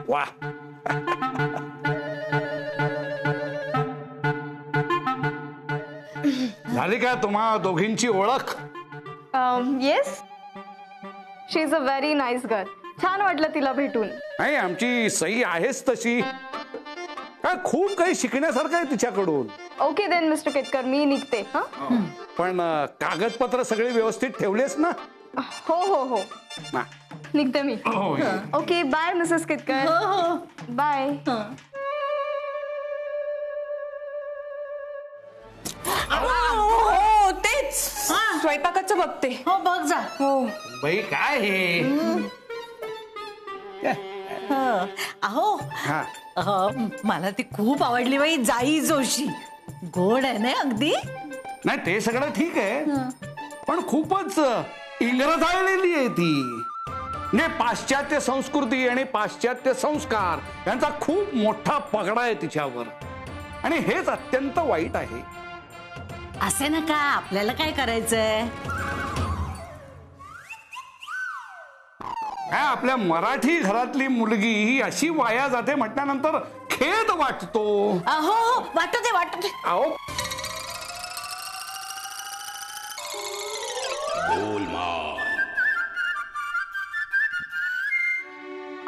वा झाली का तुम्हा दोघींची ओळख? Yes, she is a very nice girl. छान वाटलं तिला भेटून. नाही, आमची सई आहेच तशी. काय खूप काही शिकण्यासारखं आहे तिच्याकडून. ओके देन मिस्टर केतकर, मी निघते. पण कागदपत्र सगळे व्यवस्थित ठेवलेस ना? हो हो हो, निघते मी. Okay bye Mrs Ketkar. Bye. हो तेच स्वयंपाकाचं बघते. हो बघ जा. हो बाई काय हे? अहो मला ती खूप आवडली बाई, जाई जोशी. गोड आहे ना अगदी. नाही ते सगळं ठीक आहे, पण खूपच इंग्रजाळलेली आहे ती. ने पाश्चात्य संस्कृती आणि पाश्चात्य संस्कार यांचा खूप मोठा पगडा आहे तिच्यावर, आणि हेच अत्यंत वाईट आहे. असे नका, आपल्याला काय करायचंय? काय आपल्या मराठी घरातली मुलगी ही अशी वाया जाते म्हटल्यानंतर खेद वाटतो. हो वाटू दे वाटू दे. अहो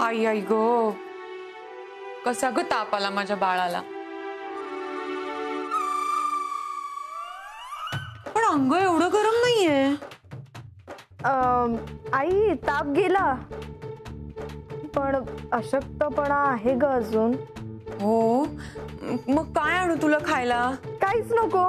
आई आई ग, कसा ग ताप आला माझ्या बाळाला. पण अंग एवढं गरम नाहीये. आई ताप गेला, पण अशक्तपणा आहे ग अजून. हो, मग काय आणू तुला खायला? काहीच नको.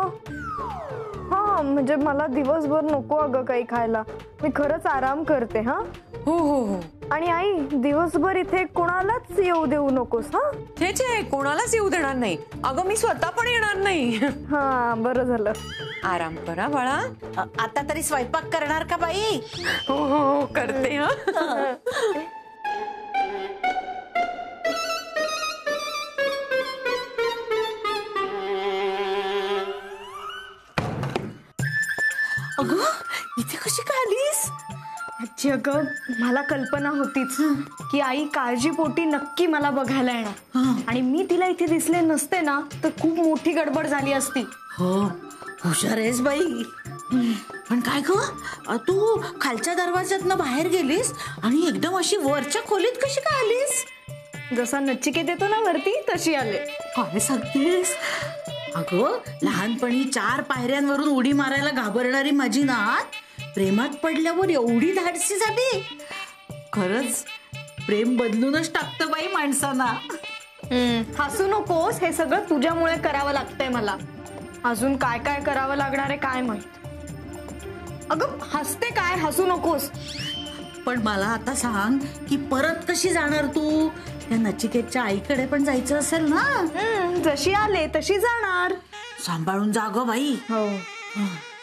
हा म्हणजे मला दिवसभर नको अगं काही खायला. मी खरंच आराम करते. हा हो हो हो. आणि आई दिवसभर इथे कोणालाच येऊ देऊ नकोस. हा हेच आहे, कोणालाच येऊ देणार नाही. अगं मी स्वतः पण येणार नाही. हा बरं झालं. आराम करा बाळा. आता तरी स्वयंपाक करणार का बाई? हो हो हो करते. हा अगं इथे कशी काय आलीस? आजी अगं मला कल्पना होतीच की आई काळजीपोटी नक्की मला बघायला येणार, आणि मी तिला इथे दिसले नसते ना तर खूप मोठी गडबड झाली असती. हो हुशार आहेस बाई. पण काय ग, तू खालच्या दरवाज्यातनं बाहेर गेलीस आणि एकदम अशी वरच्या खोलीत कशी काय आलीस? जसा नचिकेत येतो ना वरती तशी आले. काय सांगतेस? अगं लहानपणी 4 पायऱ्यांवरून उडी मारायला घाबरणारी माझी नात प्रेमात पडल्यावर एवढी धाडसी झाली. खरंच प्रेम बदलूनच टाकतं बाई माणसांना. हसू नकोस, हे सगळं तुझ्यामुळे करावं लागतंय मला. अजून काय काय करावं लागणार आहे काय माहित. अगं हसते काय, हसू नकोस. पण मला आता सांग की परत कशी जाणार तू? त्या नचिकेतच्या आईकडे पण जायचं असेल ना? जशी आले तशी जाणार. सांभाळून जा गं बाई. हो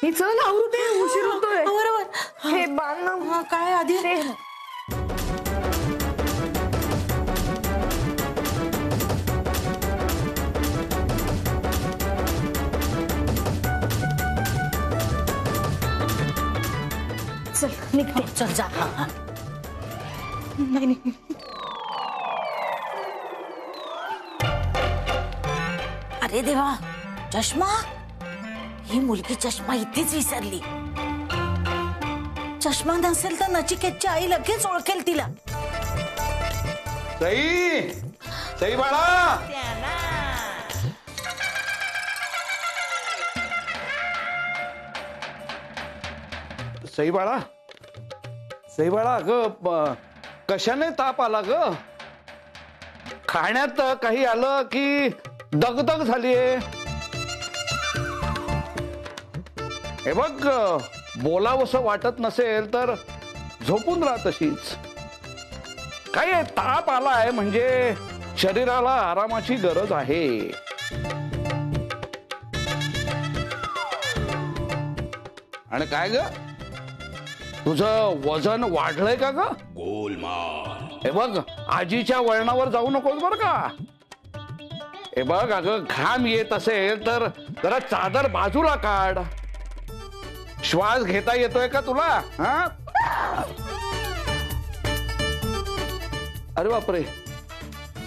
मी चल आवरू दे, उशीर होतोय. बरोबर. हे बांध काय आधी चल निघते. चल जा. नाही नाही. अरे देवा, चष्मा. ही मुलगी चष्मा इथेच विसरली. चष्मा नसेल तर नचिकेतची आई लगेच ओळखेल तिला. सई, सई बाळा. सई बाळा, सई बाळा, अगं कशाने ताप आला ग? खाण्यात काही आलं की दगदग झालीये? हे बघ, बोलावंसं वाटत नसेल तर झोपून राहा तशीच. काय ताप आलाय म्हणजे शरीराला आरामाची गरज आहे. आणि काय ग, तुझं वजन वाढलंय का ग? गोलमाल. हे बघ, आजीच्या वळणावर जाऊ नकोस बर का. हे बघ अगं, घाम येत असेल तर जरा चादर बाजूला काढ. श्वास घेता येतोय का तुला? हा? अरे बापरे,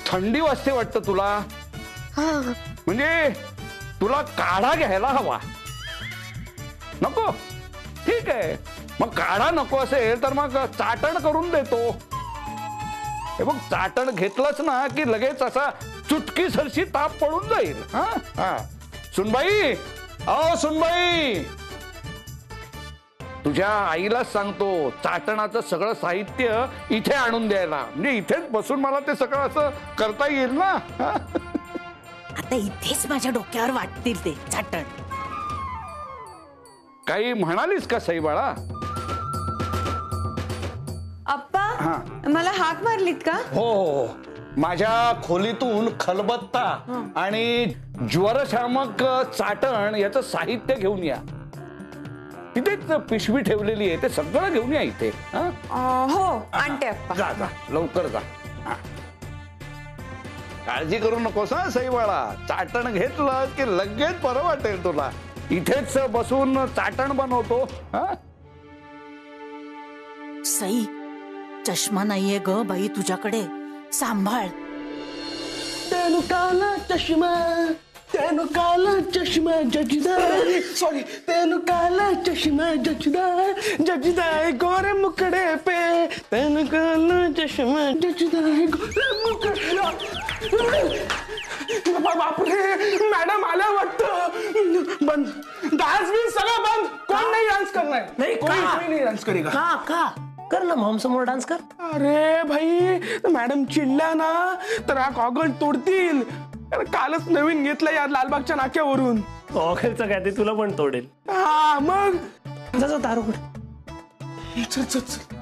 थंडी वाजते वाटतं तुला. म्हणजे तुला काढा घ्यायला हवा. नको, ठीक आहे. मग काढा नको असेल तर मग चाटण करून देतो. हे बघ, चाटण घेतलंच ना की लगेच असा चुटकी सरशी ताप पडून जाईल. हा, सुनबाई, अहो सुनबाई, तुझ्या आईलाच सांगतो चाटणाचं सगळं साहित्य इथे आणून द्यायला. म्हणजे इथेच बसून मला ते सगळं असं करता येईल ना. आता इथेच माझ्या डोक्यावर वाटतील ते चाटण. काही म्हणालीस का सई बाळा? आप्पा, मला हाक मारलीत का? हो, माझ्या खोलीतून खलबत्ता आणि ज्वरशामक चाटण याचं साहित्य घेऊन या. तिथेच पिशवी ठेवलेली आहे, ते सगळं घेऊन या इथे. हो, आणते आप्पा. जा जा, लवकर जा. काळजी करू नकोस हा सई बाळा. चाटण घेतलं की लगेच बरं वाटेल तुला. इथेच बसून चाटण बनवतो. सई, चष्मा नाहीये ग बाई तुझ्याकडे, सांभाळ. तेनु काला चष्मा, तेनु काला चष्मा जजदार, सॉरी, तेनु काला चष्मा जजदार, जजदार गोरे मुकड़े पे, तेनु काला चष्मा जजदार गोरे मुकड़े. बापरे, मॅडम आल्या वाटतं. बंद, डान्स बिन्स सगळं बंद. कोण नाही डान्स करणार? नाही, कोणी नाही डान्स करेगा. का कर ना मॉम समोर डान्स कर. अरे भाई, मॅडम चिडल्या ना तर हा गॉगल तोडतील. कालच नवीन घेतलं या लालबागच्या नाक्यावरून. ऑखेलचं काय ते तुला पण तोडेल. हा मग जसं दारू. चल चल चल,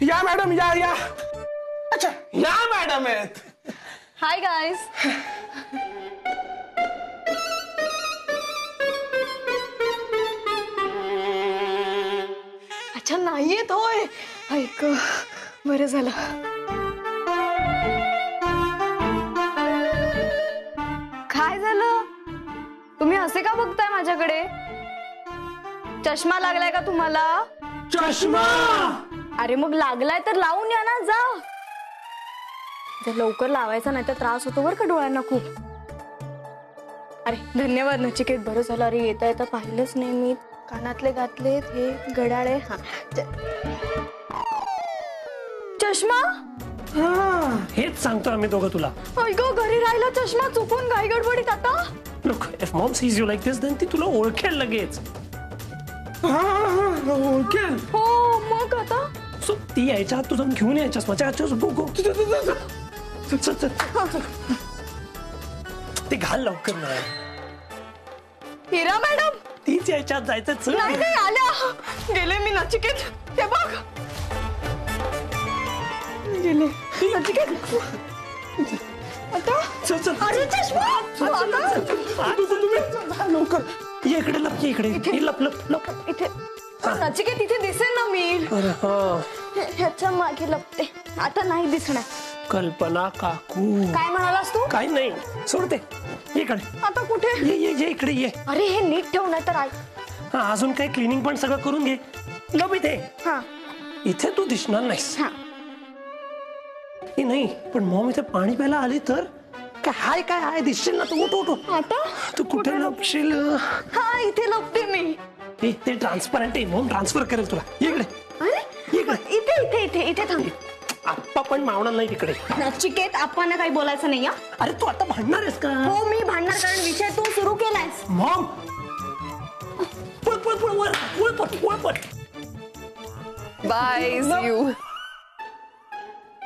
या मॅडम, या या. अच्छा, या मॅडम आहेत. Hi guys. अच्छा, नाहीयेत होय. ऐक, बरं झालं. काय झालं? तुम्ही असे का बघताय माझ्याकडे? चष्मा लागलाय का तुम्हाला? चष्मा? अरे मग लागलाय तर लावून या ना, जा. जर लवकर लावायचा नाही तर त्रास होतो बरं का डोळ्यांना खूप. अरे धन्यवाद नचिकेत, बरं झालं. अरे येता येता पाहिलंच नाही मी. कानातले घातलेत, हे घड्याळे. हा, चष्मा? हेच सांगतो आम्ही दोघं तुला. ऐक, घरी राहिला चष्मा चुकून घाई गडबडीत. आता look, if mom sees you like this then ती तुला ओळखेल लगेच. ओळखेल? हो, मग आता सो ती यायच्या आत तुझं घेऊन यायच्यास माझ्या गो गो. ते घाल लवकर ना. हिरा मॅडम, तीच यायच्या आत जायचं. नाही नाही, आल्या. गेले मी नचिकेत, हे बघ गेले. नचिकेत आता. अरे चष्मा आता. लवकर ये इकडे लप, ये इकडे. लप लप लप इथे. नचिकेत इथे दिसेल ना मी. ह्याच्या मागे लपते. आता नाही दिसणार. कल्पना काकू. काय म्हणालास तू? काही नाही, सोडते. इकडे. आता कुठे? ये इकडे ये. अरे हे नीट ठेव नाही तर ऐक. हा, अजून काही क्लिनिंग पण सगळं करून घे. लप इथे. हा, इथे तू दिसणार नाहीस. हा. नाही, पण मॉम इथे पाणी प्यायला आली तर काय काय आहे दिसशील ना तू. उठ. आता तू कुठे लपशील? हा, इथे लपते मी. ते ट्रान्सपरंट आहे, मॉम ट्रान्सफर करेल तुला. इकडे. अरे इथे इथे इथे इथे थांब. आप्पा पण मावणार नाही तिकडे. नचिकेत, आपण काही बोलायचं नाही. अरे तू आता भांडणार आहेस का? हो, मी भांडणार, कारण विषय तू सुरू केलायस. मॉम, पळ. Bye you.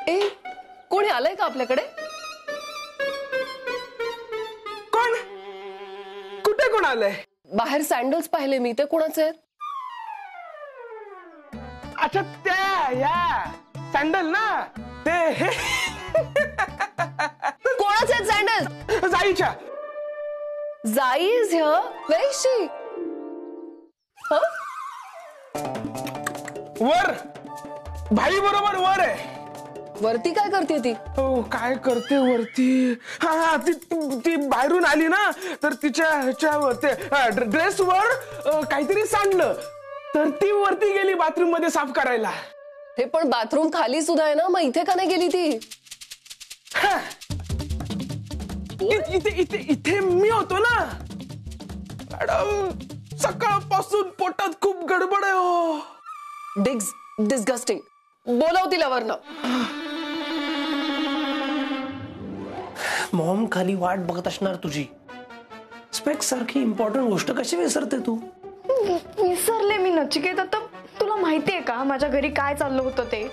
ए, कोणी आलंय का आपल्याकडे? कोण? कुठे कोण आलंय? बाहेर सँडल्स पाहिले मी, ते कोणाचे आहेत? अच्छा, त्या या सँडल ना, ते कोणाचे आहेत सँडल्स? जाईच्या. जाई इज हिअर. वेर इज शी? वर, भाई बरोबर वर आहे. वरती काय करते ती? हो काय करते वरती? हा ती बाहेरून आली ना, तर तिच्या ह्याच्यावर ड्रेसवर काहीतरी सांडलं, तर ती वरती गेली बाथरूम मध्ये साफ करायला. हे पण बाथरूम खाली सुद्धा आहे ना, मग इथे का नाही गेली ती? इथे मी होतो ना मॅडम. सकाळपासून पोटात खूप गडबड आहे हो. डिस्गस्टिंग. बोलाव तिला वरनं. मॉम खाली वाट बघत असणार तुझी. स्पेक्स सारखी इम्पॉर्टंट गोष्ट कशी विसरते तू? विसरले मी नचिकेत. आता तुला माहितीये का माझ्या घरी काय चाललं होतं ते?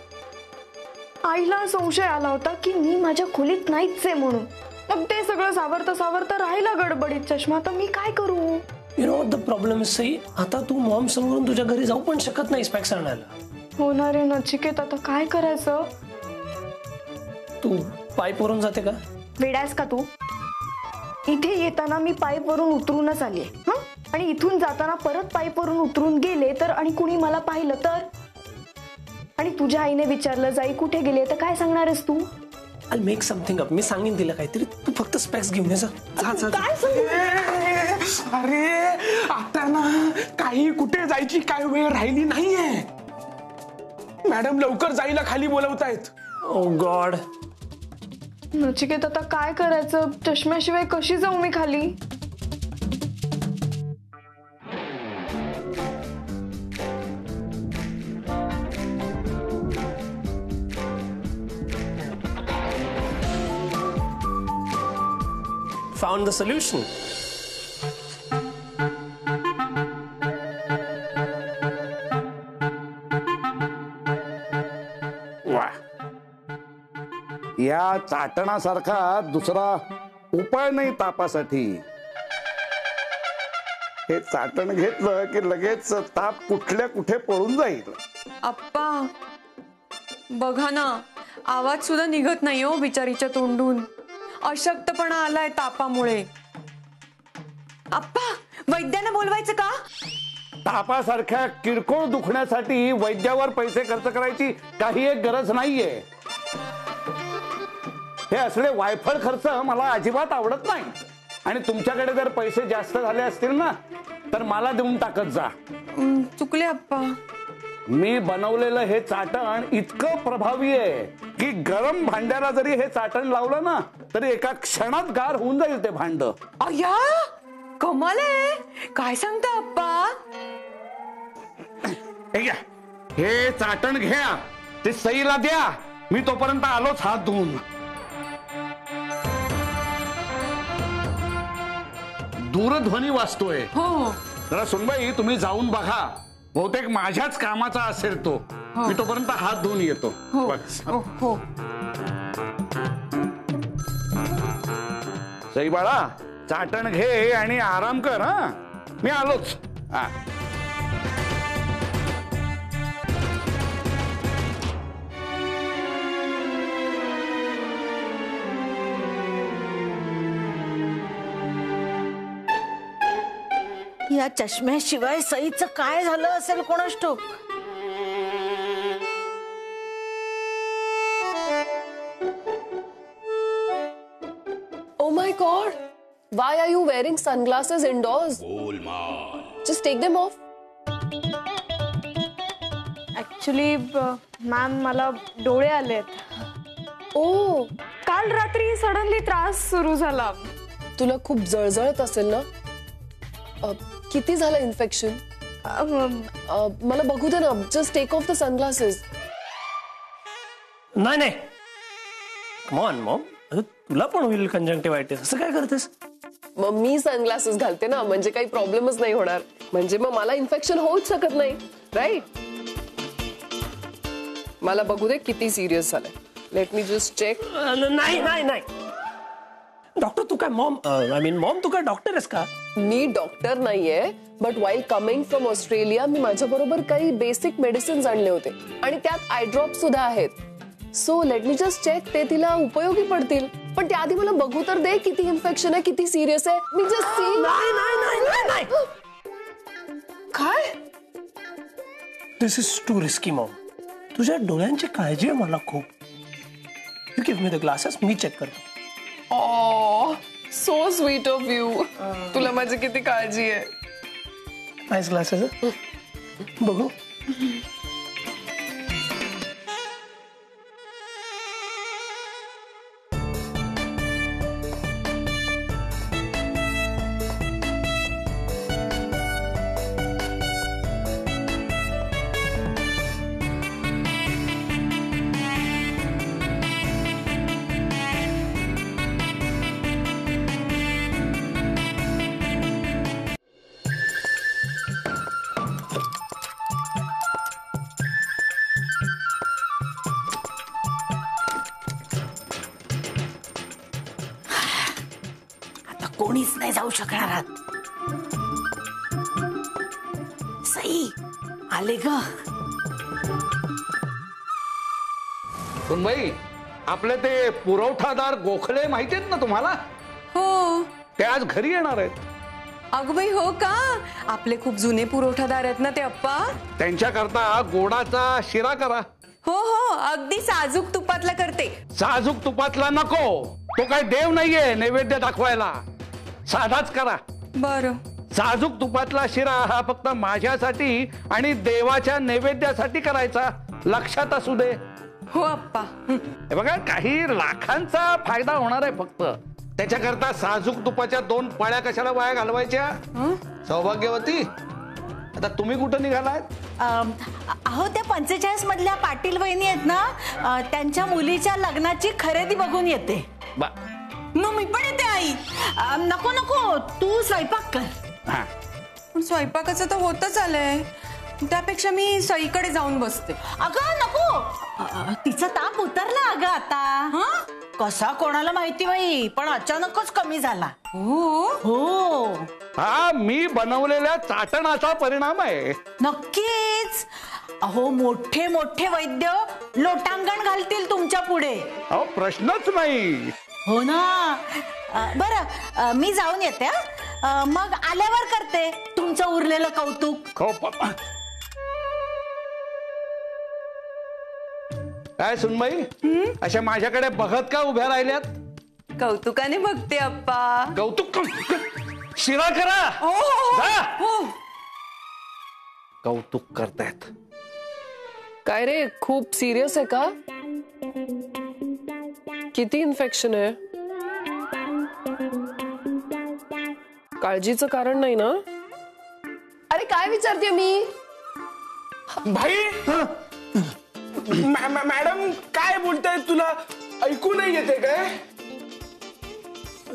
आईला संशय आला होता की मी माझ्या खोलीत नाहीच आहे म्हणून. मग ते सगळं सावरता सावरता राहिला गडबडीत चष्मा. आता मी काय करू? You know the problem is Sai, आता तू मॉम समोरून तुझ्या घरी जाऊ पण शकत नाही स्पेक्स आणायला. होणार आहे नचिकेत, आता काय करायचं? तू पाईप वरून जाते का? वेडायस का तू? इथे येताना मी पाईप वरून उतरूनच आली हं, आणि इथून जाताना परत पाईप वरून उतरून गेले तर, आणि कुणी मला पाहिलं तर, आणि तुझ्या आईने विचारलं जाई कुठे गेले तर काय सांगणार आहेस तू? I make something up. मी सांगेन तिला काहीतरी. तू फक्त स्पेक्स घेऊन ये जा. काय सांगू? अरे आता ना काही कुठे जायची काय वेळ राहिली नाहीये. मॅडम लवकर जाईला खाली बोलवतायत. ओ गॉड. नचिकेत आता काय करायचं? चष्म्याशिवाय कशी जाऊ मी खाली? Found the solution. वा, या चाटणासारखा दुसरा उपाय नाही तापासाठी. हे चाटण घेतलं की लगेच ताप कुठल्या कुठे पळून जाईल. आप्पा बघा ना, आवाज सुद्धा निघत नाही हो बिचारीच्या तोंडून. अशक्तपणा आलाय तापामुळे. आप्पा वैद्यानं बोलवायचं का? तापासारख्या किरकोळ दुखण्यासाठी वैद्यावर पैसे खर्च करायची काही एक गरज नाहीये. हे असले वायफळ खर्च मला अजिबात आवडत नाही. आणि तुमच्याकडे जर पैसे जास्त झाले असतील ना तर मला देऊन टाकत जा. चुकले आप्पा. मी बनवलेलं हे चाटण इतकं प्रभावी आहे की गरम भांड्याला जरी हे चाटण लावलं ना तरी एका क्षणात गार होऊन जाईल ते भांड. अय्या कमाल आहे. काय सांगता आप्पा? हे चाटण घ्या, ते सईला द्या. मी तोपर्यंत आलोच हात धुवून. दूरध्वनी वाजतोय. हो जरा सुनबाई तुम्ही जाऊन बघा. बहुतेक माझ्याच कामाचा असेल तो. मी तोपर्यंत हात धुवून येतो. हो. सई बाळा चाटण घे आणि आराम कर. हा मी आलोच. हा या चष्म्याशिवाय सईचं काय झालं असेल कोणास ठाऊक. Oh my God! Why are you wearing sunglasses indoors? Just take them off. Actually ma'am मला डोळे आलेत. Oh, काल रात्री सडनली त्रास सुरू झाला. तुला खूप जळजळत असेल ना? किती झालं इन्फेक्शन? मला बघू दे ना. Just take off the sunglasses. नाही नाही, कमॉन मॉम, तुला पण होईल कंजंक्टिव्हायटिस. असं काय करतेस? मग मी सनग्लासेस घालते ना, म्हणजे काही प्रॉब्लेमच नाही होणार. म्हणजे मग मला इन्फेक्शन होऊच शकत नाही, राईट? मला बघू दे किती सिरियस झालंय. Let me just check. नाही नाही नाही डॉक्टर, तू काय मॉम, आय मीन मॉम तू काय डॉक्टर आहेस का? मी डॉक्टर नाहीये, but while coming from Australia मी माझ्या बरोबर काही बेसिक मेडिसिन्स आणले होते आणि त्यात आय ड्रॉप सुद्धा आहेत. So let me just check. ते तिला उपयोगी पडतील. पण त्याआधी मला बघू तर दे किती इन्फेक्शन आहे, किती सिरियस आहे. मी जस्ट सी. नाही नाही नाही नाही. काय? This is too risky mom. तुझ्या डोळ्यांची काळजी आहे मला खूप. You give me the glasses, मी चेक करतो. So sweet of you. तुला माझी किती काळजी आहे. Nice glasses. बघू. कोणीच नाही जाऊ शकणार आहात. सई आले ग. सुनबाई, आपले ते पुरवठादार गोखले माहिती आहेत ना तुम्हाला? हो. ते आज घरी येणार आहेत. अगं बाई, हो का? आपले खूप जुने पुरवठादार आहेत ना ते अप्पा. त्यांच्याकरता गोडाचा शिरा करा. हो हो, अगदी साजूक तुपातला करते. साजूक तुपातला नको, तो काय देव नाहीये नैवेद्य दाखवायला. साधाच करा. बरं. साजूक तुपातला शिरा हा फक्त माझ्यासाठी आणि देवाच्या नैवेद्यासाठी करायचा, लक्षात असू दे. हो अप्पा. हे बघा, काही लाखांचा फायदा होणार आहे फक्त. त्याच्याकरता साजूक तुपाच्या 2 पळ्या कशाला वाया घालवायच्या? सौभाग्यवती, आता तुम्ही कुठं निघालात? अहो, त्या 45 मधल्या पाटील वहिनी आहेत ना, त्यांच्या मुलीच्या लग्नाची खरेदी बघून येते. मी पण येते आई. नको नको, तू स्वयंपाक कर. पण स्वयंपाकाचं तर होतच आलंय. त्यापेक्षा मी सईकडे जाऊन बसते. अगं नको, तिचा ताप उतरला अगं आता. कसा कोणाला माहिती बाई, पण अचानकच कमी झाला. हो हो. हा मी बनवलेल्या चाटणाचा परिणाम आहे. नक्कीच. अहो, मोठे मोठे वैद्य लोटांगण घालतील तुमच्या पुढे. अहो, प्रश्नच नाही. हो ना. बरं, मी जाऊन येते. मग आल्यावर करते तुमचं उरलेलं कौतुक. काय सुनबाई, अशा माझ्याकडे बघत का उभ्या राहिल्यात? कौतुकाने बघते अप्पा. कौतुक शिरा करा. हो. कौतुक करतायत. काय रे, खूप सिरियस आहे का? किती इन्फेक्शन आहे? काळजीचं कारण नाही ना? अरे काय विचारते मी? भाई, मॅडम काय बोलताय? तुला ऐकू नाही येते काय?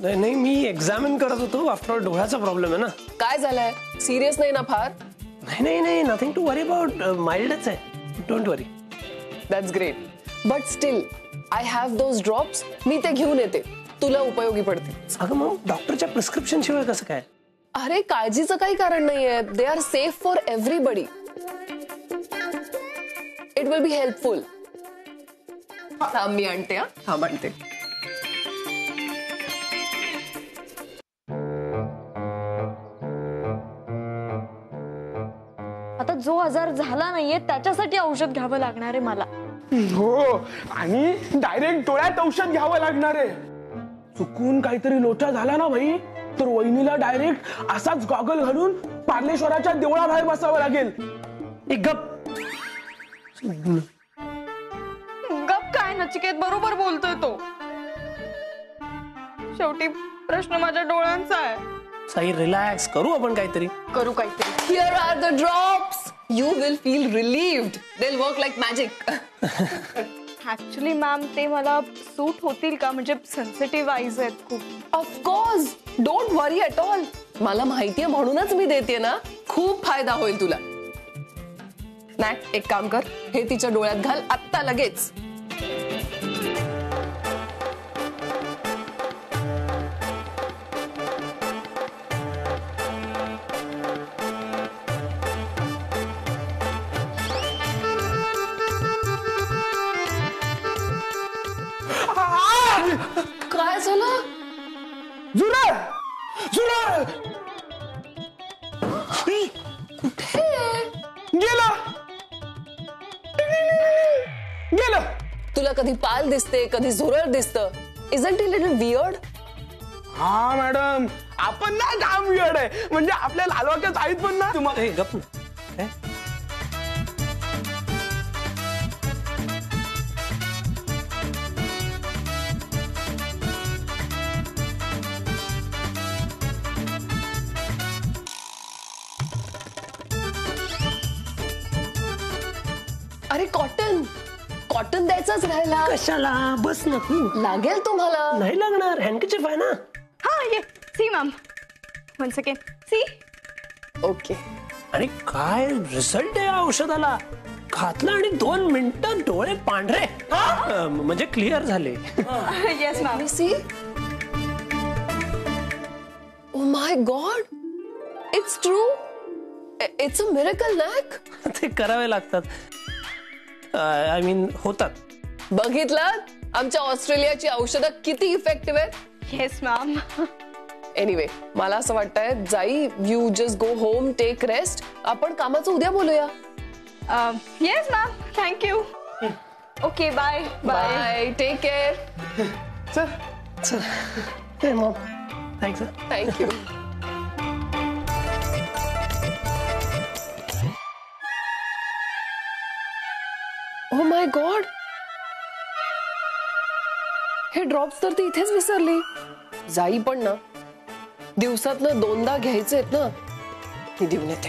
नाही, मी एक्झामिन करत होतो. आफ्टर डोळ्याचा प्रॉब्लेम आहे ना. काय झालंय? सिरियस नाही ना फार? नाही, नथिंग टू वरी अबाउट. माइल्डच आहे. Don't worry. That's great. But still I have those drops. मी ते घेऊन येते, तुला उपयोगी पडतील. अगं मग डॉक्टरच्या प्रिस्क्रिप्शन शिवाय कसं काय? अरे काळजीचं काही कारण नाहीये. They are safe for everybody. It will be helpful. थांब मी आणते. थांब आणते. आता जो आजार झाला नाहीये त्याच्यासाठी औषध घ्यावं लागणार आहे मला. हो, आणि डायरेक्ट डोळ्यात औषध घ्यावं लागणार आहे. चुकून काहीतरी लोचा झाला ना भाई, तर वहिनीला डायरेक्ट असाच गॉगल घालून पार्लेश्वराच्या देवळाबाहेर बसावं लागेल. एक गप. गप काय नचिकेत, बरोबर बोलतोय तो. शेवटी प्रश्न माझ्या डोळ्यांचा आहे. साई, रिलॅक्स. करू आपण काहीतरी. करू काहीतरी. Here are the drops. You will feel relieved. They'll work like magic. Actually ma'am, ते मला सूट होतील का? म्हणजे सेन्सिटिव्ह आईज आहेत खूप. Of course. Don't worry at all. मला माहितीये म्हणूनच मी देते ना. खूप फायदा होईल तुला. नॅक, एक काम कर, हे तिच्या डोळ्यात घाल आत्ता लगेच. काय झालं? जुरा जुरा कुठे? गेलं गेलं. कधी पाल दिसते कधी झुरळ दिसतं. Isn't it little weird? हा मॅडम, आपण ना जाम वियर्ड आहे. म्हणजे आपल्या लालवाक्यात आहेत पण ना तुम्हाला. ए, गप ना. काय? अरे कॉटन कॉटन द्यायचाच राहिला. कशाला? बस ना तू. लागेल तुम्हाला. नाही लागणार, हँडकचिफ आहे ना. हा yeah see ma'am, one second see. Okay. आणि काय रिझल्ट आहे या औषधाला. घातलं आणि 2 मिनिटात डोळे पांढरे, म्हणजे क्लिअर झाले. Yes ma'am. See. Oh my god, it's true. It's a miracle knack. ते करावे लागतात. आय मीन होतात. बघितलं आमच्या ऑस्ट्रेलियाची औषधं किती इफेक्टिव्ह आहेत. Yes ma'am. एनिवे, मला असं वाटतंय जाई, you just go home, take rest. आपण कामाचं उद्या बोलूया. Yes ma'am, thank you. Okay bye bye. Bye, take care. चल. Hey mom, thanks. Thank you. Oh my god, हे ड्रॉप्स तर ती इथेच विसरली. जाई पण ना, दिवसातनं 2दा घ्यायचे आहेत ना, ती देऊन येते.